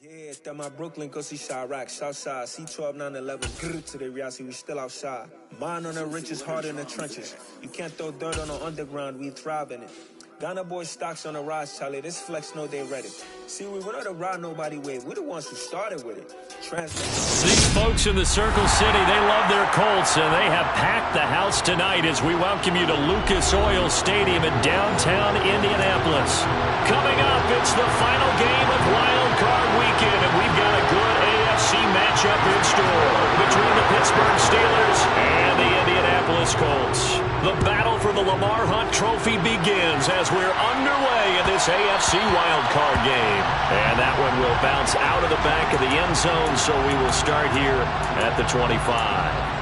Yeah, that my Brooklyn, go see Chirac, Southside, C12, 911, grrr to the reality, we still outside. Mine on the riches, hard in the trenches. You can't throw dirt on the underground, we thrive in it. Ghana boys stocks on the rise, Charlie, this flex know they ready. See, we were not a ride nobody with, we're the ones who started with it. These folks in the Circle City, they love their Colts, and they have packed the house tonight as we welcome you to Lucas Oil Stadium in downtown Indianapolis. Coming up, it's the final game of Wildcard Weekend, and we've got a good AFC matchup in store between the Pittsburgh Steelers and the Indianapolis Colts. The battle for the Lamar Hunt Trophy begins as we're underway in this AFC Wildcard game. And that one will bounce out of the back of the end zone, so we will start here at the 25.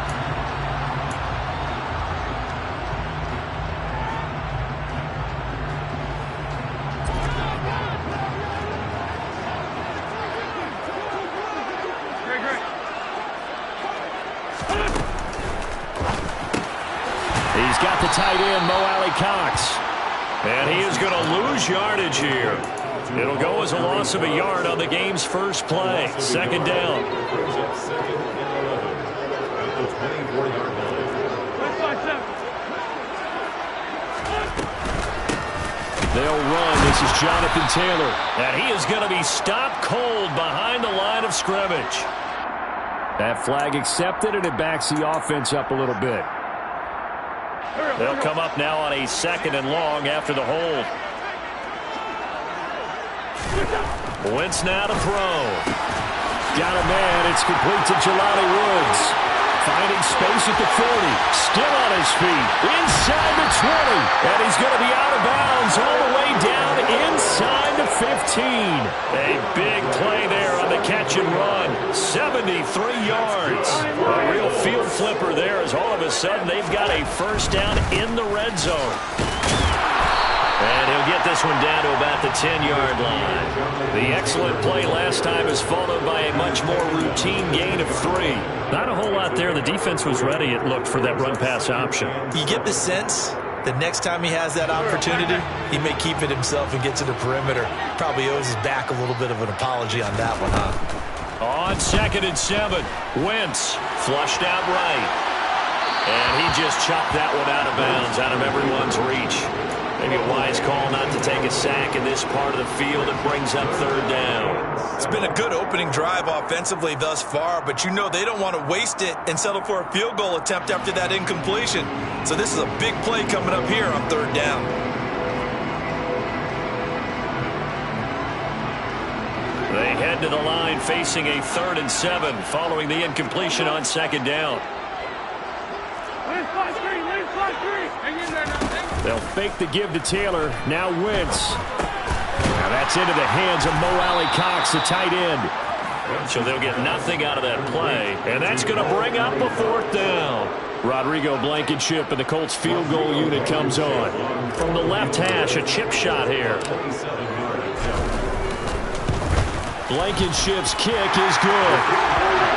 He's got the tight end, Mo Alley-Cox. And he is going to lose yardage here. It'll go as a loss of a yard on the game's first play. Second down. They'll run. This is Jonathan Taylor. And he is going to be stopped cold behind the line of scrimmage. That flag accepted, and it backs the offense up a little bit. They'll come up now on a 2nd and long after the hold. Wentz now to throw. Got a man. It's complete to Jelani Woods. Finding space at the 40. Still on his feet. Inside the 20. And he's going to be out of bounds all the way down inside the 15. A big play there on the catch and run. 73 yards. A real field flipper there as all of a sudden they've got a first down in the red zone. And he'll get this one down to about the 10-yard line. The excellent play last time is followed by a much more routine gain of 3. Not a whole lot there. The defense was ready, it looked, for that run-pass option. You get the sense that next time he has that opportunity, he may keep it himself and get to the perimeter. Probably owes his back a little bit of an apology on that one, huh? On 2nd and 7, Wentz flushed out right. And he just chopped that one out of bounds, out of everyone's reach. Maybe a wise call not to take a sack in this part of the field. It brings up 3rd down. It's been a good opening drive offensively thus far, but you know they don't want to waste it and settle for a field goal attempt after that incompletion. So this is a big play coming up here on 3rd down. They head to the line facing a 3rd and 7 following the incompletion on 2nd down. They'll fake the give to Taylor. Now Wentz. Now that's into the hands of Mo Alley-Cox, the tight end. So they'll get nothing out of that play. And that's going to bring up a 4th down. Rodrigo Blankenship and the Colts field goal unit comes on. From the left hash, a chip shot here. Blankenship's kick is good.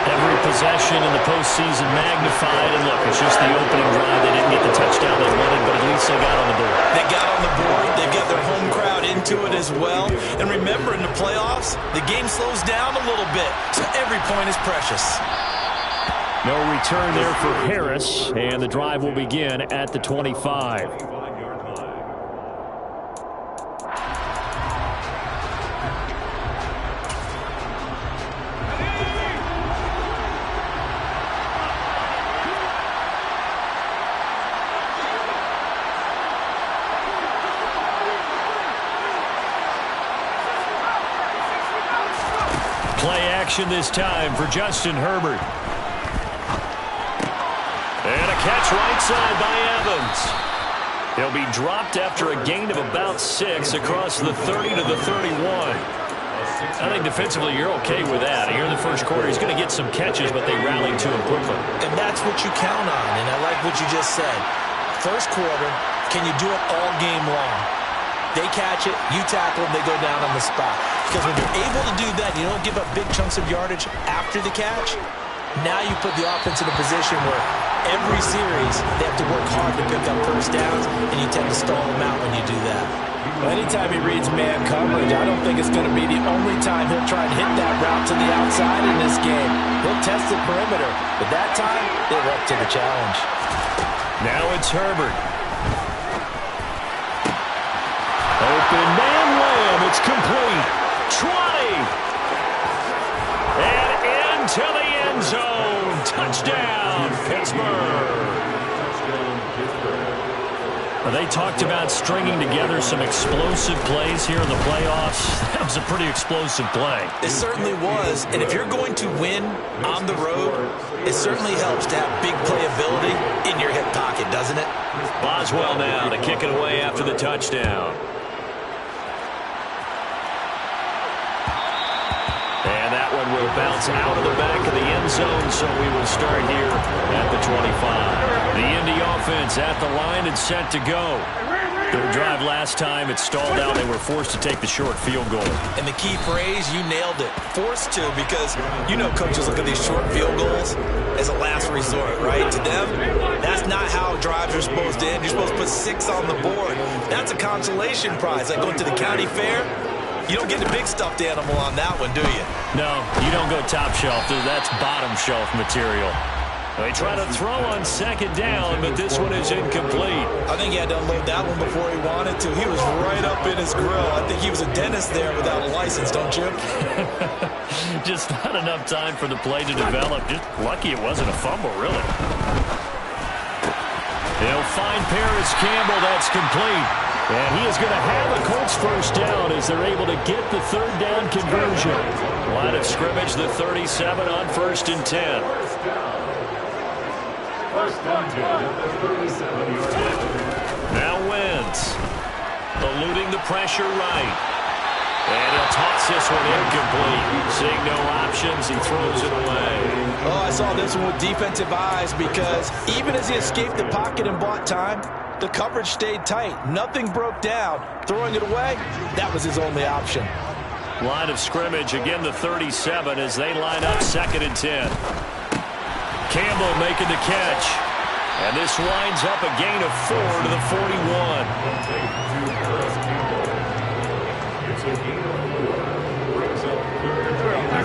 Every possession in the postseason magnified. And look, it's just the opening drive. They didn't get the touchdown they wanted, but at least they got on the board. They got on the board. They've got their home crowd into it as well. And remember, in the playoffs, the game slows down a little bit. So every point is precious. No return there for Harris. And the drive will begin at the 25. Play action this time for Justin Herbert. And a catch right side by Evans. He'll be dropped after a gain of about 6 across the 30 to the 31. I think defensively you're okay with that. Here in the first quarter, he's going to get some catches, but they rallied to him quickly. And that's what you count on, and I like what you just said. First quarter, can you do it all game long? They catch it, you tackle them, they go down on the spot. Because when you're able to do that, you don't give up big chunks of yardage after the catch. Now you put the offense in a position where every series they have to work hard to pick up first downs, and you tend to stall them out when you do that. Anytime he reads man coverage, I don't think it's going to be the only time he'll try and hit that route to the outside in this game. He'll test the perimeter, but that time, they're up to the challenge. Now it's Herbert. Open man layup. It's complete. 20. And into the end zone. Touchdown, Pittsburgh. They talked about stringing together some explosive plays here in the playoffs. That was a pretty explosive play. It certainly was. And if you're going to win on the road, it certainly helps to have big playability in your hip pocket, doesn't it? Boswell now to kick it away after the touchdown. And that one will bounce out of the back of the end zone, so we will start here at the 25. The Indy offense at the line and set to go. Their drive last time, it stalled out. They were forced to take the short field goal. And the key phrase, you nailed it. Forced to, because you know coaches look at these short field goals as a last resort, right? To them, that's not how drives are supposed to end. You're supposed to put 6 on the board. That's a consolation prize. Like going to the county fair, you don't get the big stuffed animal on that one, do you? No, you don't go top shelf. That's bottom shelf material. They try to throw on second down, but this one is incomplete. I think he had to unload that one before he wanted to. He was right up in his grill. I think he was a dentist there without a license, don't you? Just not enough time for the play to develop. Just lucky it wasn't a fumble, really. They'll find Paris Campbell. That's complete. And he is going to have a Colts first down as they're able to get the third down conversion. Line of scrimmage, the 37 on 1st and 10. Now Wentz, eluding the pressure right. And he'll toss this one incomplete. Seeing no options, he throws it away. Oh, I saw this one with defensive eyes because even as he escaped the pocket and bought time, the coverage stayed tight. Nothing broke down. Throwing it away, that was his only option. Line of scrimmage, again the 37 as they line up 2nd and 10. Campbell making the catch. And this winds up a gain of 4 to the 41.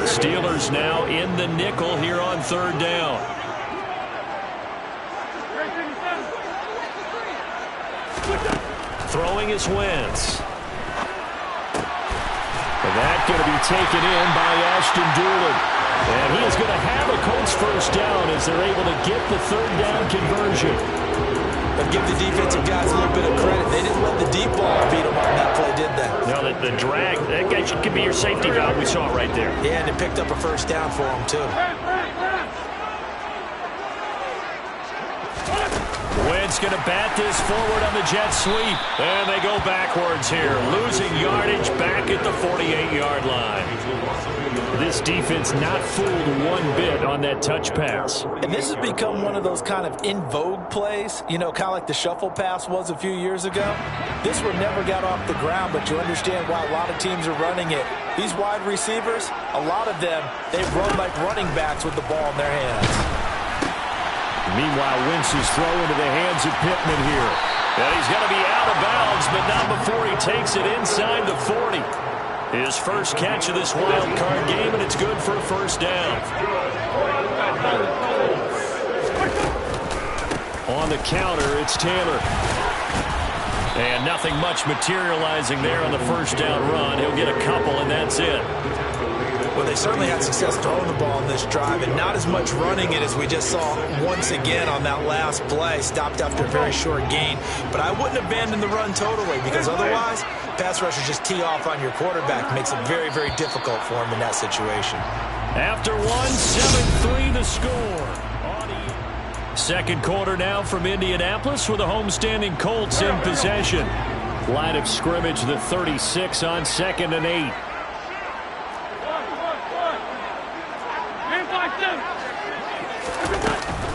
Steelers now in the nickel here on 3rd down. Throwing is Wentz. And that's going to be taken in by Ashton Dulin. And he is going to have a Colts first down as they're able to get the 3rd down conversion. But give the defensive guys a little bit of credit. They didn't let the deep ball beat them on that play, did they? No, the drag, that guy could be your safety valve. We saw it right there. Yeah, and it picked up a first down for him, too. Wentz going to bat this forward on the jet sweep. And they go backwards here, losing yardage back at the 48-yard line. This defense not fooled one bit on that touch pass. And this has become one of those kind of in vogue plays, you know, kind of like the shuffle pass was a few years ago. This one never got off the ground, but you understand why a lot of teams are running it. These wide receivers, a lot of them, they run like running backs with the ball in their hands. Meanwhile, Wentz is thrown into the hands of Pittman here. And he's going to be out of bounds, but not before he takes it inside the 40. His first catch of this wild card game, and it's good for a first down. On the counter, it's Taylor. And nothing much materializing there on the first down run. He'll get a couple, and that's it. Well, they certainly had success throwing the ball in this drive, and not as much running it as we just saw once again on that last play. Stopped after a very short gain. But I wouldn't abandon the run totally, because otherwise, pass rushers just tee off on your quarterback. Makes it very, very difficult for him in that situation. After one, 7-3 the score. Second quarter now from Indianapolis with the homestanding Colts in possession. Line of scrimmage, the 36 on 2nd and 8.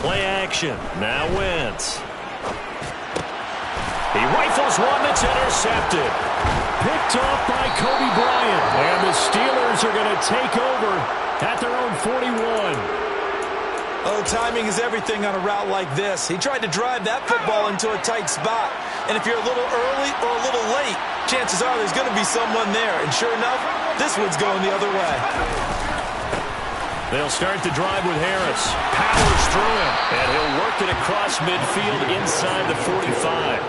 Play action. Now Wentz. He rifles one that's intercepted. Picked off by Kobe Bryant. And the Steelers are going to take over at their own 41. Oh, timing is everything on a route like this. He tried to drive that football into a tight spot. And if you're a little early or a little late, chances are there's going to be someone there. And sure enough, this one's going the other way. They'll start the drive with Harris. Powers through him, and he'll work it across midfield inside the 45.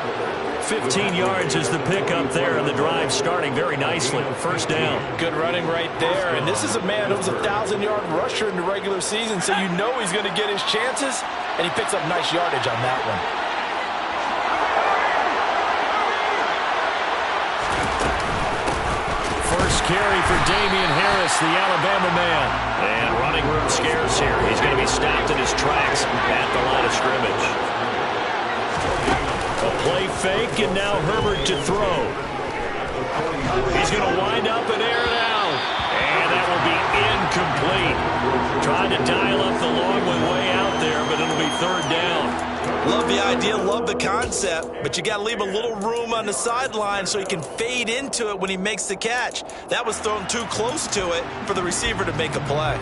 15 yards is the pickup there, and the drive starting very nicely. First down. Good running right there. And this is a man who was a 1,000-yard rusher in the regular season, so you know he's going to get his chances, and he picks up nice yardage on that one. First carry for Damian Harris, the Alabama man. And running room scarce here. He's going to be stopped in his tracks at the line of scrimmage. A play fake, and now Herbert to throw. He's going to wind up and air it out. And that will be incomplete. Trying to dial up the long one way out there, but it'll be third down. Love the idea, love the concept, but you got to leave a little room on the sideline so he can fade into it when he makes the catch. That was thrown too close to it for the receiver to make a play.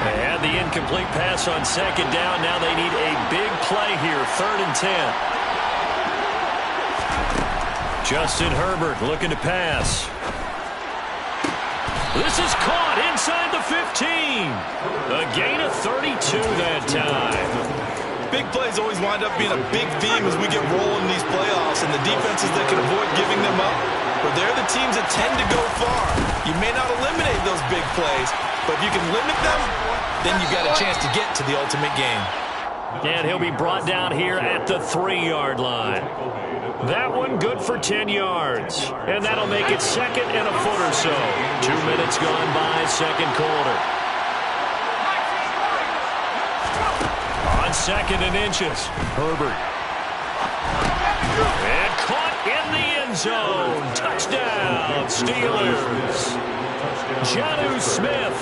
They had the incomplete pass on second down. Now they need a big play here, 3rd and 10. Justin Herbert looking to pass. This is caught inside the 15. A gain of 32 that time. Big plays always wind up being a big theme as we get rolling in these playoffs, and the defenses that can avoid giving them up, but they're the teams that tend to go far. You may not eliminate those big plays, but if you can limit them, then you've got a chance to get to the ultimate game. And he'll be brought down here at the 3-yard line. That one good for 10 yards. And that'll make it 2nd and a foot or so. 2 minutes gone by, second quarter. On 2nd and inches, Herbert. And caught in the end zone. Touchdown, Steelers. Jonnu Smith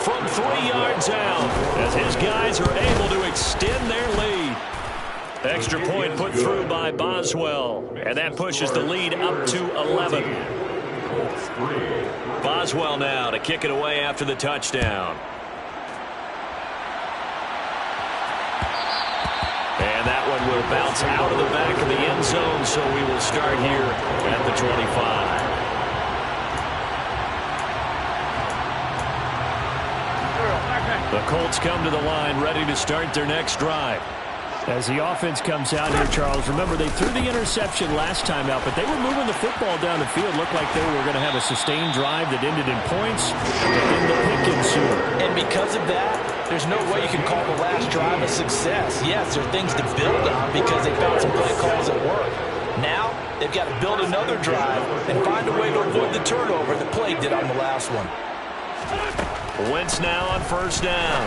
from 3 yards out as his guys are able to extend their lead. Extra point put through by Boswell, and that pushes the lead up to 11. Boswell now to kick it away after the touchdown. And that one will bounce out of the back of the end zone, so we will start here at the 25. The Colts come to the line ready to start their next drive. As the offense comes out here, Charles, remember they threw the interception last time out, but they were moving the football down the field. Looked like they were going to have a sustained drive that ended in points, but then the pick ensued. And because of that, there's no way you can call the last drive a success. Yes, there are things to build on because they found some play calls that work. Now, they've got to build another drive and find a way to avoid the turnover that plagued it on the last one. Wentz now on first down.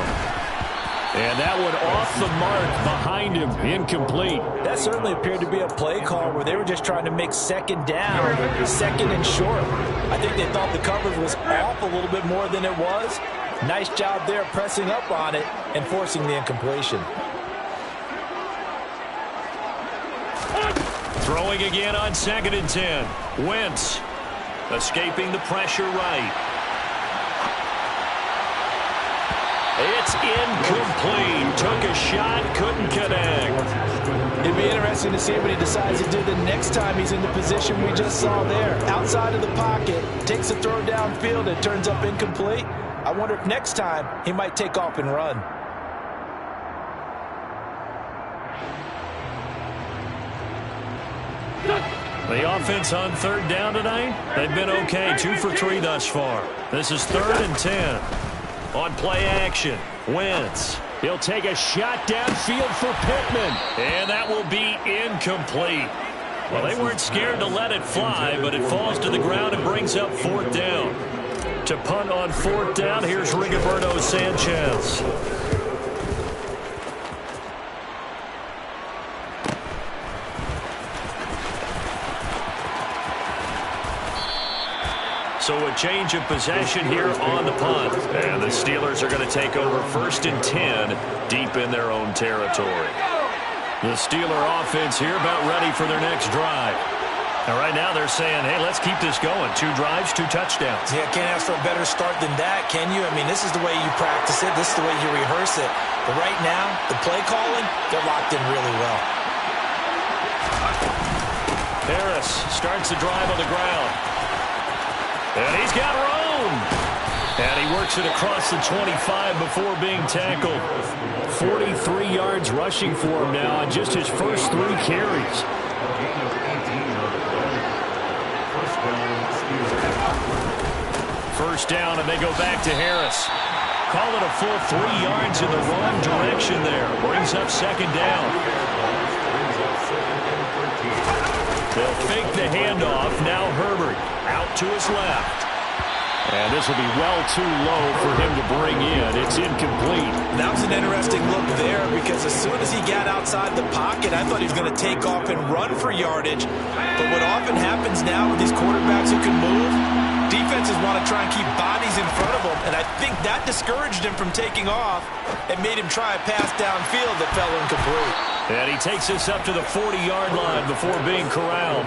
And that one off the mark behind him, incomplete. That certainly appeared to be a play call where they were just trying to make second down, second and short. I think they thought the coverage was off a little bit more than it was. Nice job there pressing up on it and forcing the incompletion. Throwing again on 2nd and 10. Wentz escaping the pressure right. It's incomplete. Took a shot, couldn't connect. It'd be interesting to see what he decides to do the next time he's in the position we just saw there. Outside of the pocket, takes a throw downfield, it turns up incomplete. I wonder if next time he might take off and run. The offense on 3rd down tonight, they've been okay. 2 for 3 thus far. This is 3rd and 10. On play action, Wentz. He'll take a shot downfield for Pittman. And that will be incomplete. Well, they weren't scared to let it fly, but it falls to the ground and brings up 4th down. To punt on 4th down, here's Rigoberto Sanchez. So a change of possession here on the punt. And the Steelers are going to take over 1st and 10 deep in their own territory. The Steeler offense here about ready for their next drive. And right now they're saying, hey, let's keep this going. 2 drives, 2 touchdowns. Yeah, can't ask for a better start than that, can you? I mean, this is the way you practice it. This is the way you rehearse it. But right now, the play calling, they're locked in really well. Harris starts the drive on the ground. And he's got room. And he works it across the 25 before being tackled. 43 yards rushing for him now on just his first 3 carries. First down, and they go back to Harris. Call it a full 3 yards in the wrong direction there. Brings up second down. They'll fake the handoff. Now Herbert out to his left. And this will be well too low for him to bring in. It's incomplete. That was an interesting look there because as soon as he got outside the pocket, I thought he was going to take off and run for yardage. But what often happens now with these quarterbacks who can move, defenses want to try and keep bodies in front of them. And I think that discouraged him from taking off and made him try a pass downfield that fell incomplete. And he takes us up to the 40-yard line before being corralled.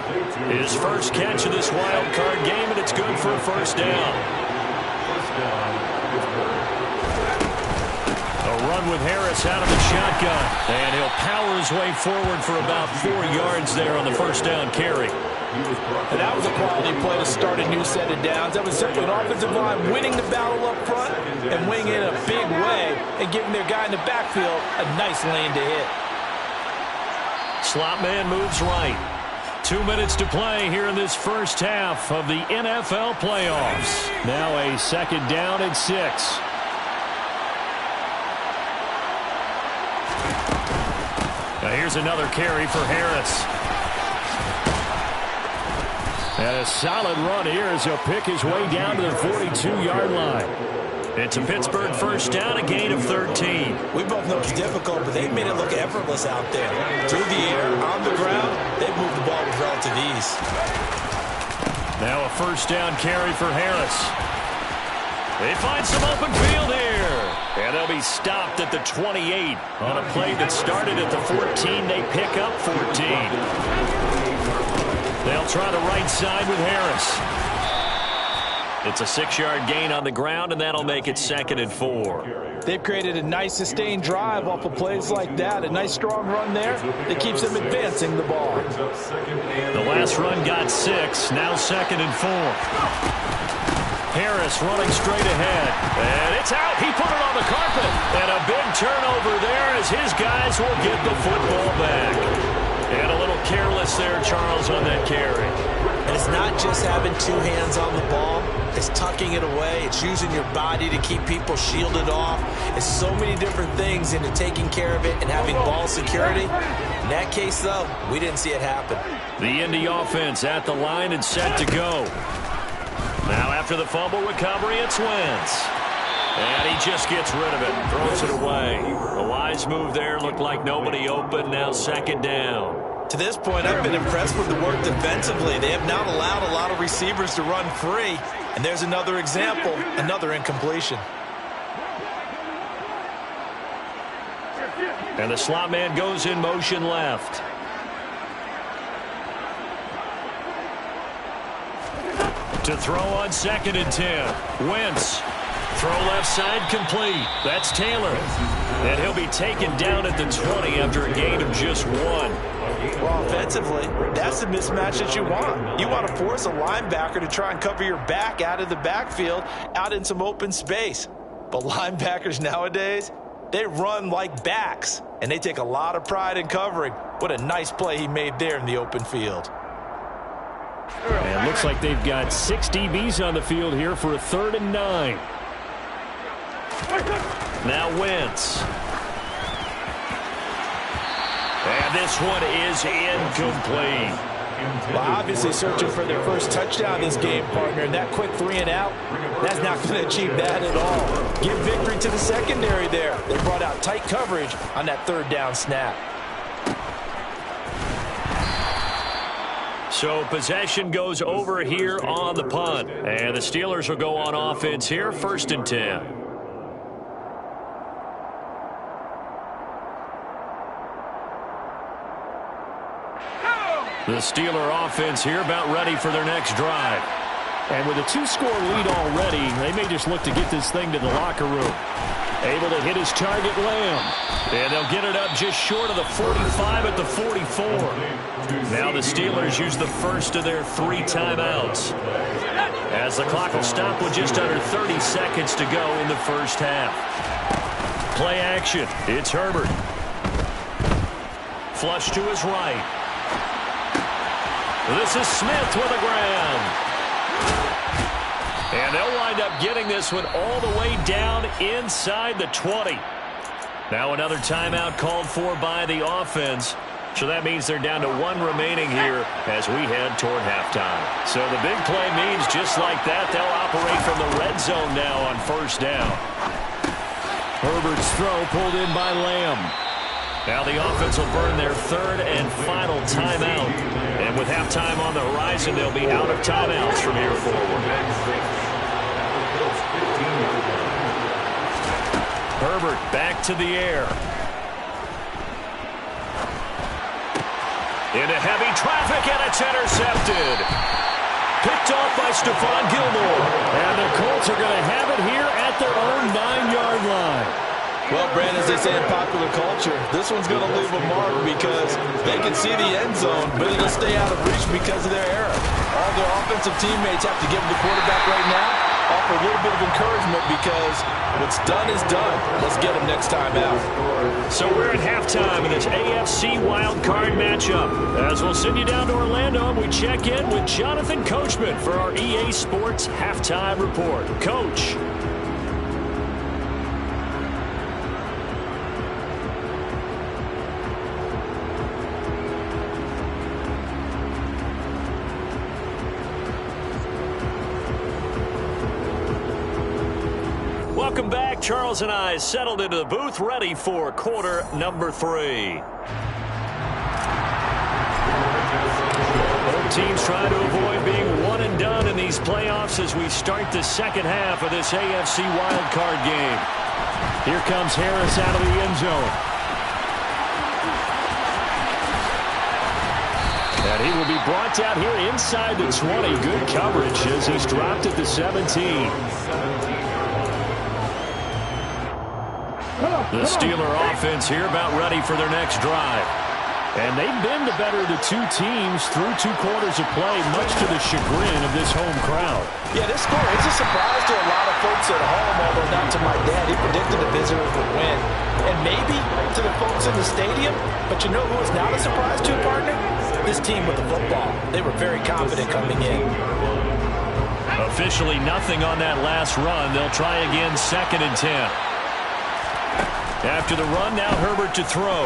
His first catch of this wild card game, and it's good for a first down. A run with Harris out of the shotgun. And he'll power his way forward for about 4 yards there on the first down carry. And that was a quality play to start a new set of downs. That was simply an offensive line winning the battle up front and winning it in a big way and giving their guy in the backfield a nice lane to hit. Slot man moves right. 2 minutes to play here in this first half of the NFL playoffs. Now a second down and 6. Now here's another carry for Harris. And a solid run here as he'll pick his way down to the 42-yard line. It's a Pittsburgh first down, a gain of 13. We both know it's difficult, but they've made it look effortless out there. Through the air, on the ground, they've moved the ball with relative ease. Now a first down carry for Harris. They find some open field here. And they'll be stopped at the 28. On a play that started at the 14, they pick up 14. They'll try the right side with Harris. It's a 6-yard gain on the ground, and that'll make it 2nd and 4. They've created a nice sustained drive off of plays like that. A nice strong run there that keeps them advancing the ball. The last run got 6. Now 2nd and 4. Harris running straight ahead. And it's out. He put it on the carpet. And a big turnover there as his guys will get the football back. And a little careless there, Charles, on that carry. And it's not just having 2 hands on the ball. It's tucking it away. It's using your body to keep people shielded off. It's so many different things into taking care of it and having ball security. In that case, though, we didn't see it happen. The Indy offense at the line and set to go. Now after the fumble recovery, it's Wentz. And he just gets rid of it, throws it away. A wise move there, looked like nobody open, now 2nd down. To this point, I've been impressed with the work defensively. They have not allowed a lot of receivers to run free. And there's another example, another incompletion. And the slot man goes in motion left. To throw on 2nd and 10. Wentz. Throw left side complete. That's Taylor. And he'll be taken down at the 20 after a gain of just 1. Well, offensively, that's the mismatch that you want. You want to force a linebacker to try and cover your back out of the backfield, out in some open space. But linebackers nowadays, they run like backs, and they take a lot of pride in covering. What a nice play he made there in the open field. And it looks like they've got 6 DBs on the field here for a 3rd and 9. Now Wentz. And this one is incomplete. Well, obviously searching for their first touchdown this game, partner. And that quick 3 and out, that's not going to achieve that at all. Give victory to the secondary there. They brought out tight coverage on that 3rd down snap. So possession goes over here on the punt. And the Steelers will go on offense here, 1st and 10. The Steeler offense here about ready for their next drive. And with a 2-score lead already, they may just look to get this thing to the locker room. Able to hit his target, Lamb. And they'll get it up just short of the 45 at the 44. Now the Steelers use the first of their 3 timeouts, as the clock will stop with just under 30 seconds to go in the first half. Play action. It's Herbert. Flush to his right. This is Smith with a grab. And they'll wind up getting this one all the way down inside the 20. Now another timeout called for by the offense. So that means they're down to 1 remaining here as we head toward halftime. So the big play means just like that, they'll operate from the red zone now on first down. Herbert's throw pulled in by Lamb. Now the offense will burn their 3rd and final timeout. And with halftime on the horizon, they'll be out of timeouts from here forward. Herbert back to the air. Into heavy traffic, and it's intercepted. Picked off by Stephon Gilmore. And the Colts are going to have it here at their own 9-yard line. Well, Brandon, as they say in popular culture, this one's going to leave a mark because they can see the end zone, but it'll stay out of reach because of their error. All their offensive teammates have to give the quarterback right now, offer a little bit of encouragement because what's done is done. Let's get them next time out. So we're at halftime in this AFC Wildcard matchup. As we'll send you down to Orlando, and we check in with Jonathan Coachman for our EA Sports Halftime Report. Coach. Welcome back. Charles and I settled into the booth, ready for quarter number 3. Both teams trying to avoid being one and done in these playoffs as we start the second half of this AFC wildcard game. Here comes Harris out of the end zone. And he will be brought down here inside the 20. Good coverage as he's dropped at the 17. The Steeler offense here about ready for their next drive. And they've been the better of the 2 teams through 2 quarters of play, much to the chagrin of this home crowd. Yeah, this score is a surprise to a lot of folks at home, although not to my dad. He predicted the visitors would win. And maybe to the folks in the stadium, but you know who is not a surprise to, partner? This team with the football. They were very confident coming in. Officially nothing on that last run. They'll try again 2nd and 10. After the run, now Herbert to throw.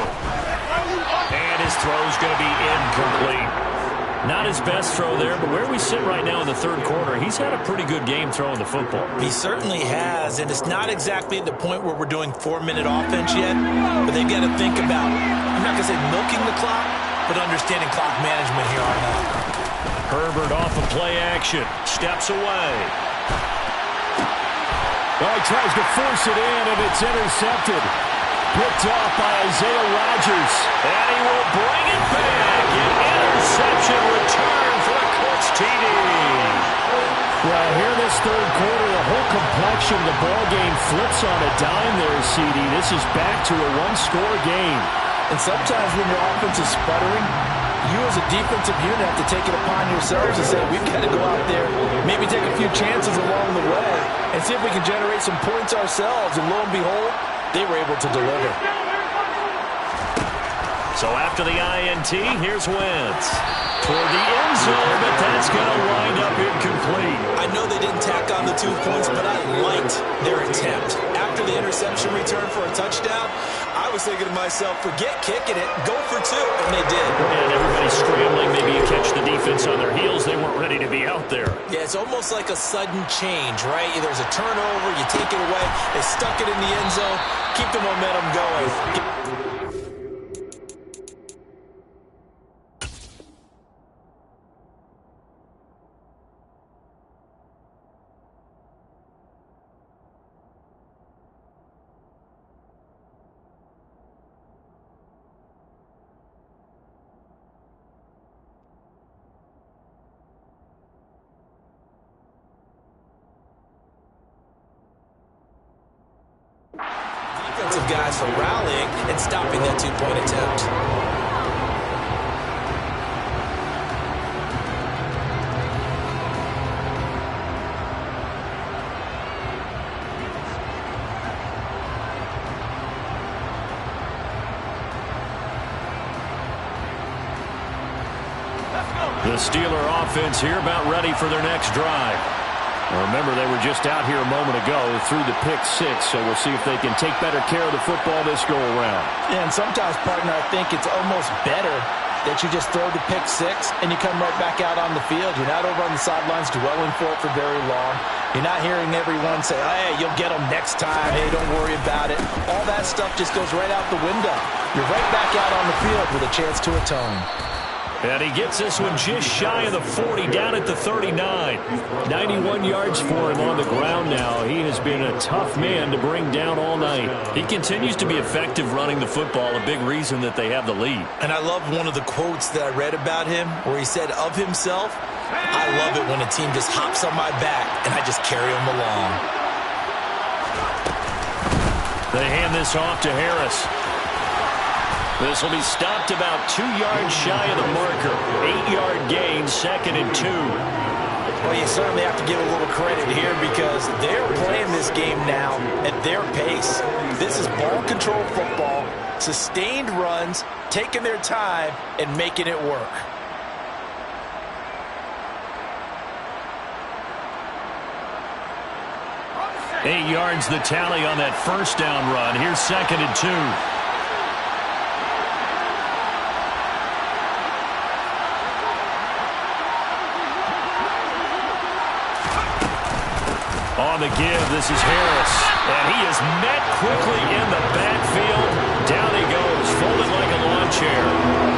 And his throw's going to be incomplete. Not his best throw there, but where we sit right now in the 3rd quarter, he's had a pretty good game throwing the football. He certainly has, and it's not exactly at the point where we're doing 4-minute offense yet, but they've got to think about, I'm not going to say milking the clock, but understanding clock management here on that. Herbert off of play action, steps away. Well, he tries to force it in, and it's intercepted. Picked off by Isaiah Rodgers. And he will bring it back. An interception return for the Colts TD. Well, here this 3rd quarter, the whole complexion of the ball game flips on a dime there, CD. This is back to a 1-score game. And sometimes when your offense is sputtering, you as a defensive unit have to take it upon yourselves and say, we've got to go out there, maybe take a few chances along the way, and see if we can generate some points ourselves. And lo and behold, they were able to deliver. So after the INT, here's Wentz. Toward the end zone, but that's going to wind up incomplete. I know they didn't tack on the 2 points, but I liked their attempt. After the interception return for a touchdown, I was thinking to myself, forget kicking it, go for 2, and they did. And everybody's scrambling. Maybe you catch the defense on their heels. They weren't ready to be out there. Yeah, it's almost like a sudden change, right? There's a turnover, you take it away, they stuck it in the end zone, keep the momentum going. defensive guys for rallying and stopping that two-point attempt. The Steeler offense here about ready for their next drive. Remember, they were just out here a moment ago through the pick six, so we'll see if they can take better care of the football this go-around. Yeah, and sometimes, partner, I think it's almost better that you just throw the pick six and you come right back out on the field. You're not over on the sidelines dwelling for it for very long. You're not hearing everyone say, hey, you'll get them next time. Hey, don't worry about it. All that stuff just goes right out the window. You're right back out on the field with a chance to atone. And he gets this one just shy of the 40, down at the 39. 91 yards for him on the ground now. He has been a tough man to bring down all night. He continues to be effective running the football, a big reason that they have the lead. And I love one of the quotes that I read about him where he said of himself, I love it when a team just hops on my back and I just carry them along. They hand this off to Harris. This will be stopped about 2 yards shy of the marker. 8-yard gain, 2nd and 2. Well, you certainly have to give a little credit here because they're playing this game now at their pace. This is ball control football, sustained runs, taking their time, and making it work. Eight yards the tally on that first down run. Here's 2nd and 2. On the give, this is Harris. And he is met quickly in the backfield. Down he goes, folded like a lawn chair.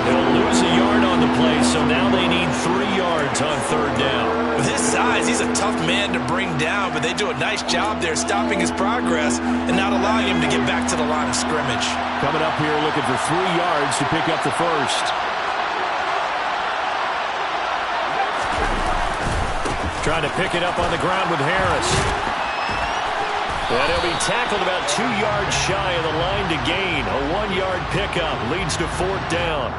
They'll lose a yard on the play, so now they need 3 yards on 3rd down. With his size, he's a tough man to bring down, but they do a nice job there stopping his progress and not allowing him to get back to the line of scrimmage. Coming up here looking for 3 yards to pick up the first. Trying to pick it up on the ground with Harris. And he'll be tackled about 2 yards shy of the line to gain. A 1-yard pickup leads to 4th down.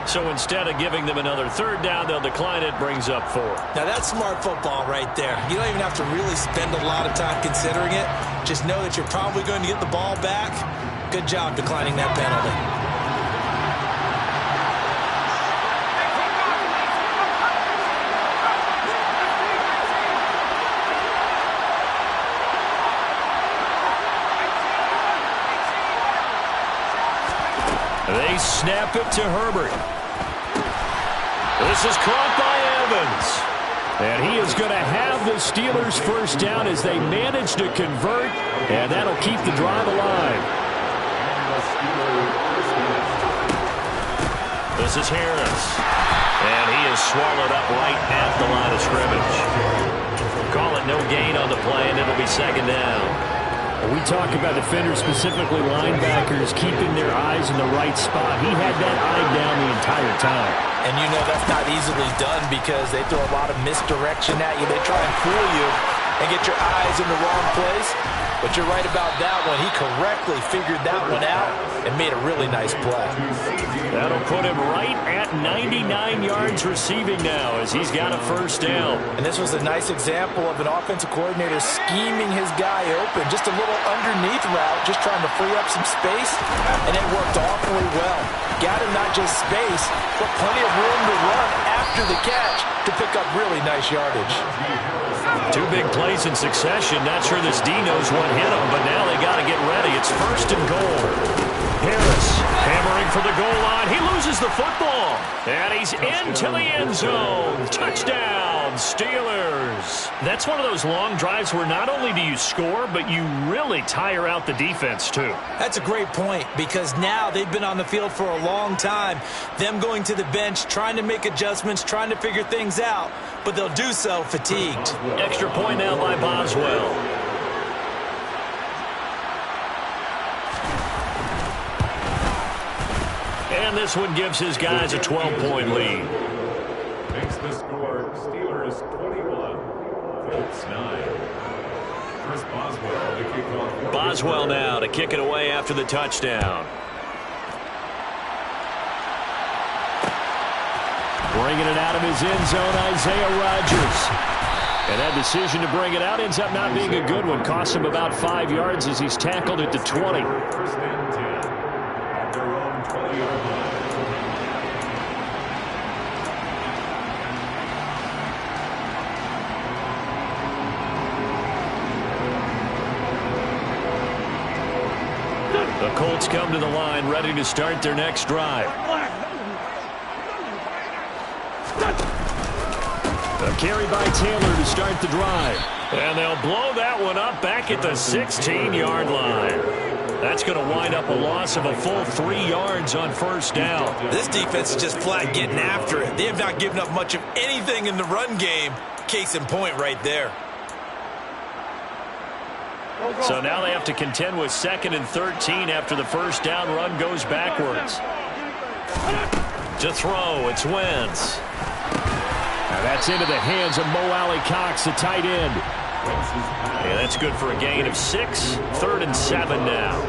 So instead of giving them another 3rd down, they'll decline it, brings up 4. Now that's smart football right there. You don't even have to really spend a lot of time considering it. Just know that you're probably going to get the ball back. Good job declining that penalty. They snap it to Herbert. This is caught by Evans. And he is going to have the Steelers' first down as they manage to convert, and that'll keep the drive alive. This is Harris. And he is swallowed up right at the line of scrimmage. Call it no gain on the play, and it'll be 2nd down. We talk about defenders, specifically linebackers, keeping their eyes in the right spot. He had that eye down the entire time. And you know that's not easily done because they throw a lot of misdirection at you. They try and fool you and get your eyes in the wrong place. But you're right about that one. He correctly figured that one out and made a really nice play. That'll put him right at 99 yards receiving now as he's got a first down. And this was a nice example of an offensive coordinator scheming his guy open. Just a little underneath route, just trying to free up some space, and it worked awfully well. Got him not just space, but plenty of room to run after the catch to pick up really nice yardage. 2 big plays in succession. Not sure this D knows what hit him, but now they got to get ready. It's 1st and goal. Harris hammering for the goal line. He loses the football. And he's into the end zone. Touchdown, Steelers. That's one of those long drives where not only do you score, but you really tire out the defense, too. That's a great point because now they've been on the field for a long time. Them going to the bench, trying to make adjustments, trying to figure things out, but they'll do so fatigued. Extra point now by Boswell. And this one gives his guys a 12-point lead. Makes the score Steelers 21, Colts 9. Boswell now to kick it away after the touchdown. Bringing it out of his end zone, Isaiah Rodgers. And that decision to bring it out ends up not being a good one. Costs him about 5 yards as he's tackled at the 20. First and 10 at their own 20-yard line. The Colts come to the line ready to start their next drive. A carry by Taylor to start the drive. And they'll blow that one up back at the 16-yard line. That's going to wind up a loss of a full 3 yards on first down. This defense is just flat getting after it. They have not given up much of anything in the run game. Case in point right there. So now they have to contend with 2nd and 13 after the first down run goes backwards. To throw, it's Wentz. Now that's into the hands of Mo Alley-Cox, the tight end. Yeah, that's good for a gain of 6. 3rd and 7 now.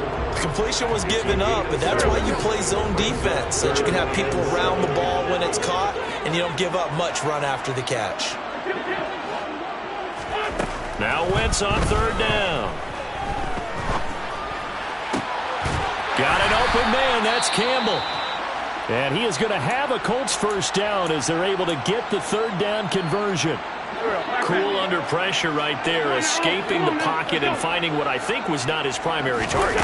Completion was given up, but that's why you play zone defense, so that you can have people around the ball when it's caught, and you don't give up much run after the catch. Now Wentz on 3rd down. Got an open man. That's Campbell. And he is going to have a Colts first down as they're able to get the 3rd down conversion. Cool under pressure right there, escaping the pocket and finding what I think was not his primary target.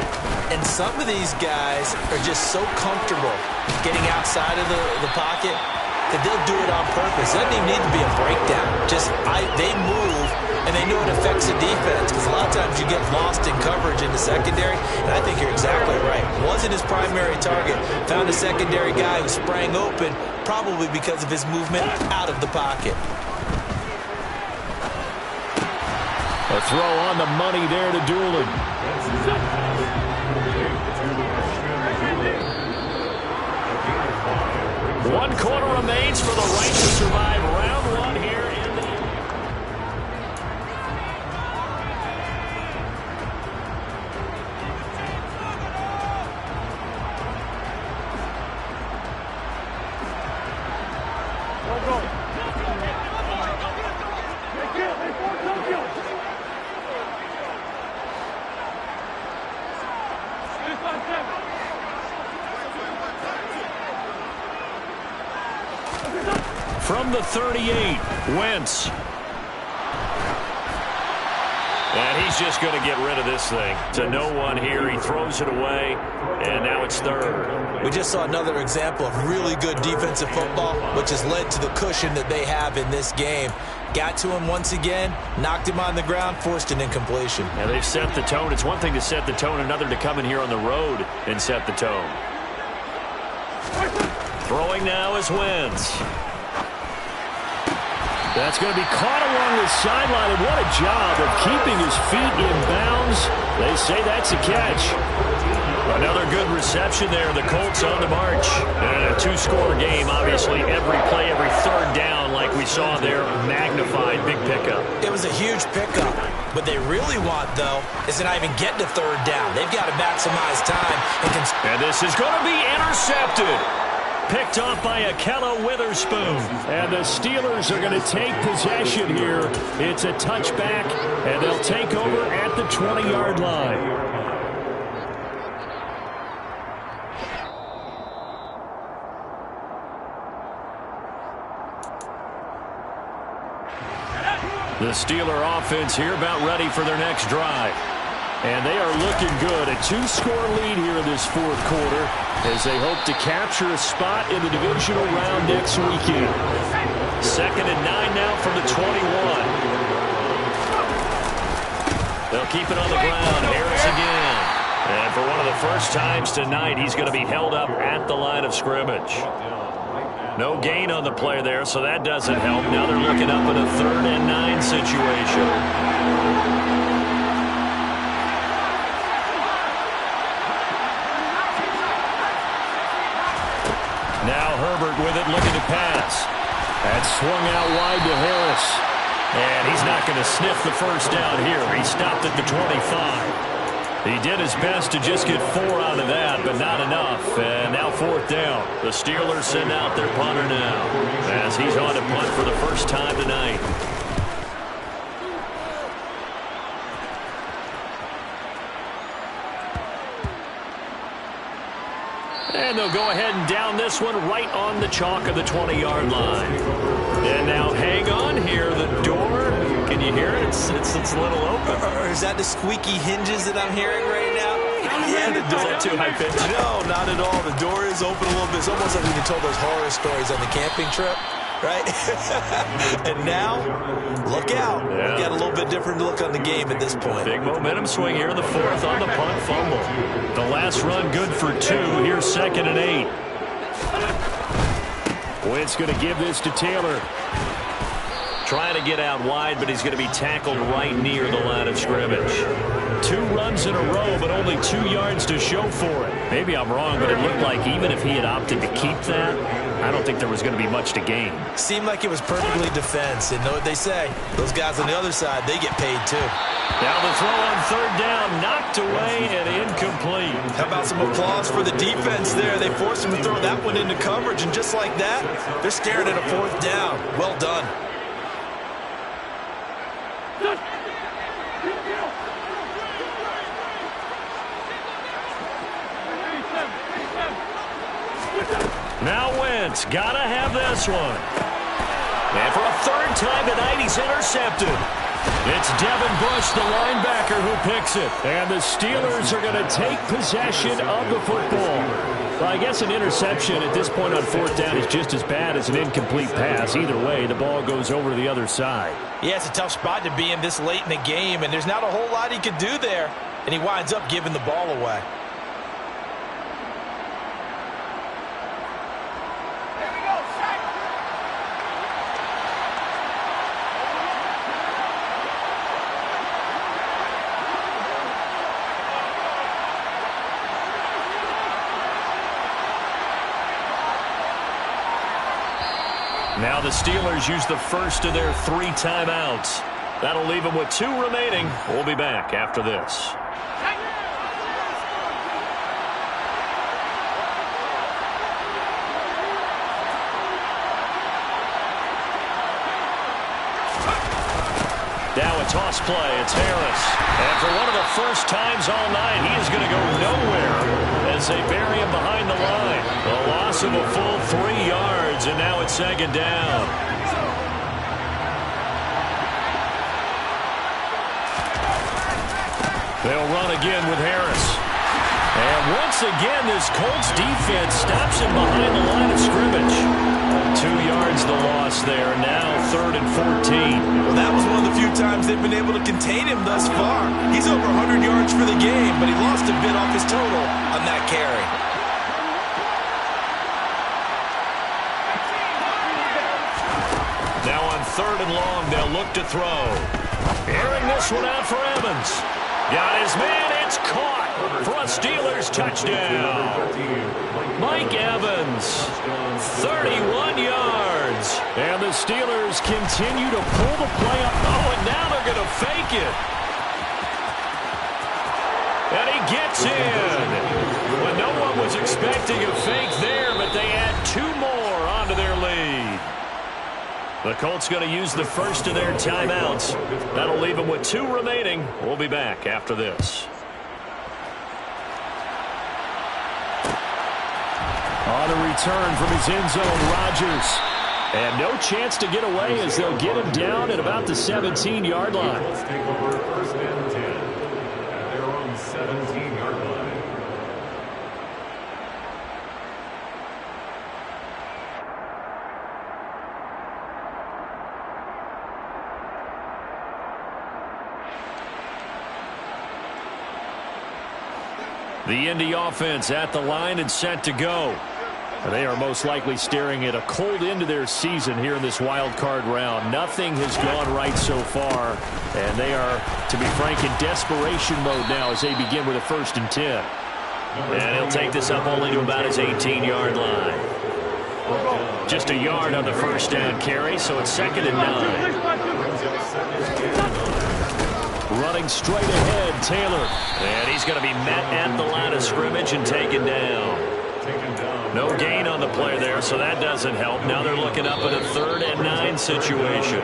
And some of these guys are just so comfortable getting outside of the pocket that they'll do it on purpose. It doesn't even need to be a breakdown. They move, and they know it affects the defense, because a lot of times you get lost in coverage in the secondary, and I think you're exactly right. Wasn't his primary target. Found a secondary guy who sprang open, probably because of his movement out of the pocket. A throw on the money there to Doolin. 1 quarter remains for the right to survive round 1 here in the... From the 38, Wentz. And he's just going to get rid of this thing. To no one here. He throws it away, and now it's 3rd. We just saw another example of really good defensive football, which has led to the cushion that they have in this game. Got to him once again, knocked him on the ground, forced an incompletion. And they've set the tone. It's one thing to set the tone, another to come in here on the road and set the tone. Throwing now is Wentz. That's going to be caught along the sideline, and what a job of keeping his feet in bounds. They say that's a catch. Another good reception there. The Colts on the march. And a 2-score game, obviously. Every play, every 3rd down, like we saw there, magnified. Big pickup. It was a huge pickup. What they really want, though, is to not even get to 3rd down. They've got to maximize time. And this is going to be intercepted. Picked off by Akella Witherspoon. And the Steelers are going to take possession here. It's a touchback, and they'll take over at the 20-yard line. The Steeler offense here about ready for their next drive. And they are looking good. A 2-score lead here in this 4th quarter as they hope to capture a spot in the divisional round next weekend. 2nd and 9 now from the 21. They'll keep it on the ground. Harris again. And for one of the first times tonight, he's going to be held up at the line of scrimmage. No gain on the play there, so that doesn't help. Now they're looking up in a 3rd and 9 situation. Now Herbert with it, looking to pass. That's swung out wide to Harris. And he's not going to sniff the first down here. He stopped at the 25. He did his best to just get 4 out of that, but not enough. And now 4th down. The Steelers send out their punter now as he's on to punt for the first time tonight. And they'll go ahead and down this one right on the chalk of the 20-yard line. And now hang on here. The door, can you hear it? It's a little open. Or is that the squeaky hinges that I'm hearing right now? Yeah, the door. Is that too high pitch? No, not at all. The door is open a little bit. It's almost like we can tell those horror stories on the camping trip, right? And now, look out. Yeah. We got a little bit different look on the game at this point. Big momentum swing here in the 4th on the punt fumble. The last run good for 2. Here's 2nd and 8. Wentz going to give this to Taylor. Trying to get out wide, but he's going to be tackled right near the line of scrimmage. 2 runs in a row, but only 2 yards to show for it. Maybe I'm wrong, but it looked like even if he had opted to keep that, I don't think there was going to be much to gain. Seemed like it was perfectly defense. And know what they say? Those guys on the other side, they get paid too. Now the throw on 3rd down, knocked away and incomplete. How about some applause for the defense there? They forced him to throw that one into coverage, and just like that, they're staring at a 4th down. Well done. Now Wentz, gotta have this one. And for a 3rd time tonight, he's intercepted. It's Devin Bush, the linebacker, who picks it. And the Steelers are going to take possession of the football. Well, I guess an interception at this point on 4th down is just as bad as an incomplete pass. Either way, the ball goes over to the other side. Yeah, it's a tough spot to be in this late in the game, and there's not a whole lot he could do there. And he winds up giving the ball away. Now the Steelers use the first of their 3 timeouts. That'll leave them with 2 remaining. We'll be back after this. Now a toss play. It's Harris. And for one of the first times all night, he is going to go nowhere as they bury him behind the line. A loss of a full 3 yards, and now it's 2nd down. They'll run again with Harris. And once again, this Colts defense stops him behind the line of scrimmage. 2 yards the loss there. Now 3rd and 14. Well, that was one of the few times they've been able to contain him thus far. He's over 100 yards for the game, but he lost a bit off his total on that carry. Now on 3rd and long, they'll look to throw. Airing this one out for Evans. Got his man. It's caught for a Steelers touchdown. Mike Evans, 31 yards. And the Steelers continue to pull the play up. Oh, and now they're going to fake it. And he gets in. Well, no one was expecting a fake there, but they add 2 more onto their lead. The Colts going to use the first of their timeouts. That'll leave them with 2 remaining. We'll be back after this. On a return from his end zone, Rodgers. And no chance to get away as they'll get him down at about the 17-yard line. Let's take over 1st and 10 at their own 17-yard line. The Indy offense at the line and set to go. They are most likely staring at a cold end to their season here in this wild card round. Nothing has gone right so far, and they are, to be frank, in desperation mode now as they begin with a 1st and 10. And he'll take this up only to about his 18-yard line. Just a yard on the first down carry, so it's 2nd and 9. Running straight ahead, Taylor. And he's going to be met at the line of scrimmage and taken down. No gain on the play there, so that doesn't help. Now they're looking up at a 3rd and 9 situation.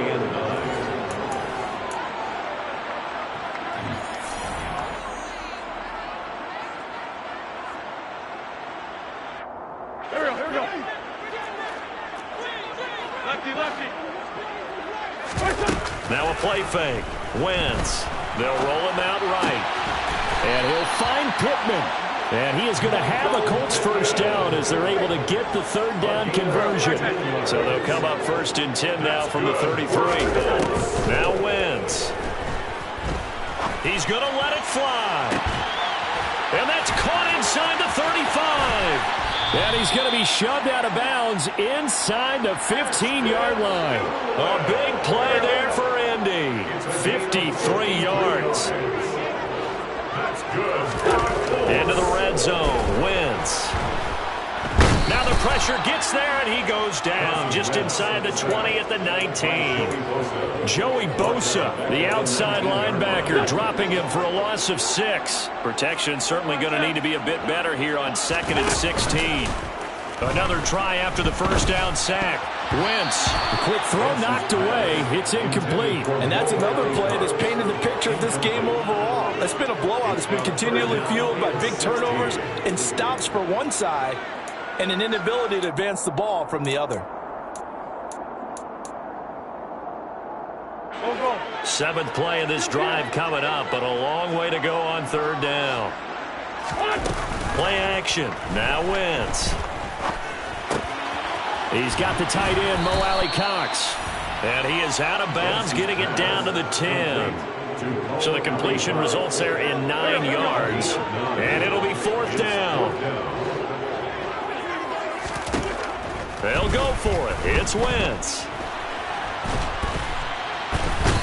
Here we go. Lefty. Now a play fake. Wentz. They'll roll him out right. And he'll find Pittman. And he is going to have a Colts first down as they're able to get the 3rd down conversion. So they'll come up 1st and 10 now from the 33. Now Wentz. He's going to let it fly. And that's caught inside the 35. And he's going to be shoved out of bounds inside the 15-yard line. A big play there for Indy. 53 yards. That's good. Into the red zone. Wentz. Now the pressure gets there, and he goes down just inside the 20 at the 19. Joey Bosa, the outside linebacker, dropping him for a loss of 6. Protection certainly going to need to be a bit better here on 2nd and 16. Another try after the first down sack. Wentz. A quick throw knocked away. It's incomplete. And that's another play that's painted the picture of this game overall. It's been a blowout. It's been continually fueled by big turnovers and stops for one side and an inability to advance the ball from the other. 7th play of this drive coming up, but a long way to go on 3rd down. Play action. Now Wentz. He's got the tight end, Mo Alley-Cox. And he is out of bounds, getting it down to the 10. So the completion results there in 9 yards. And it'll be 4th down. They'll go for it. It's Wentz.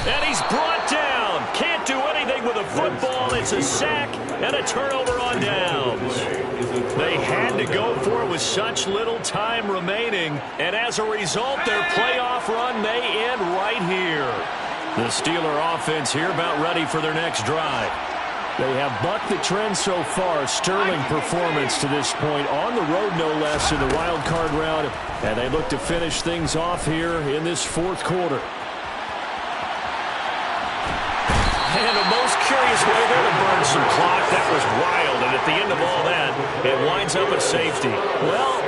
And he's brought down. Can't do anything with a football. It's a sack and a turnover on downs. They had to go for it with such little time remaining. And as a result, their playoff run may end right here. The Steeler offense here about ready for their next drive. They have bucked the trend so far. Sterling performance to this point. On the road, no less, in the wild card round. And they look to finish things off here in this 4th quarter. And the most curious way there to burn some clock. That was wild. And at the end of all that, it winds up at safety. Well,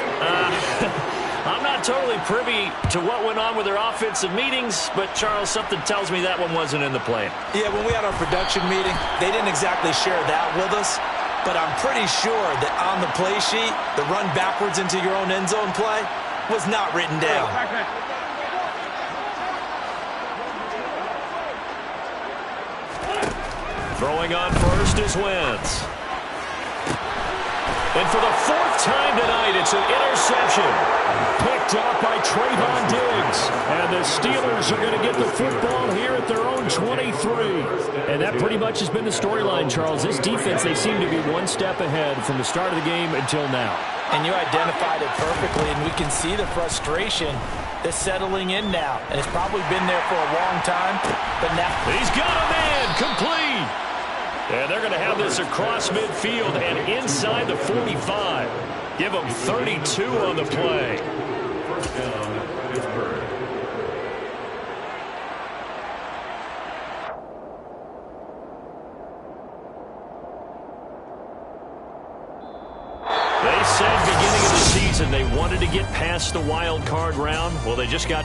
I'm not totally privy to what went on with their offensive meetings, but, Charles, something tells me that one wasn't in the plan. Yeah, when we had our production meeting, they didn't exactly share that with us, but I'm pretty sure that on the play sheet, the run backwards into your own end zone play was not written down. Throwing on first is Wentz. And for the 4th time tonight, it's an interception. Picked up by Trayvon Diggs. And the Steelers are going to get the football here at their own 23. And that pretty much has been the storyline, Charles. This defense, they seem to be one step ahead from the start of the game until now. And you identified it perfectly, and we can see the frustration that's settling in now. And it's probably been there for a long time, but now he's got a man complete. And they're going to have this across midfield and inside the 45. Give them 32 on the play. First down, Pittsburgh. They said beginning of the season they wanted to get past the wild card round. Well, they just got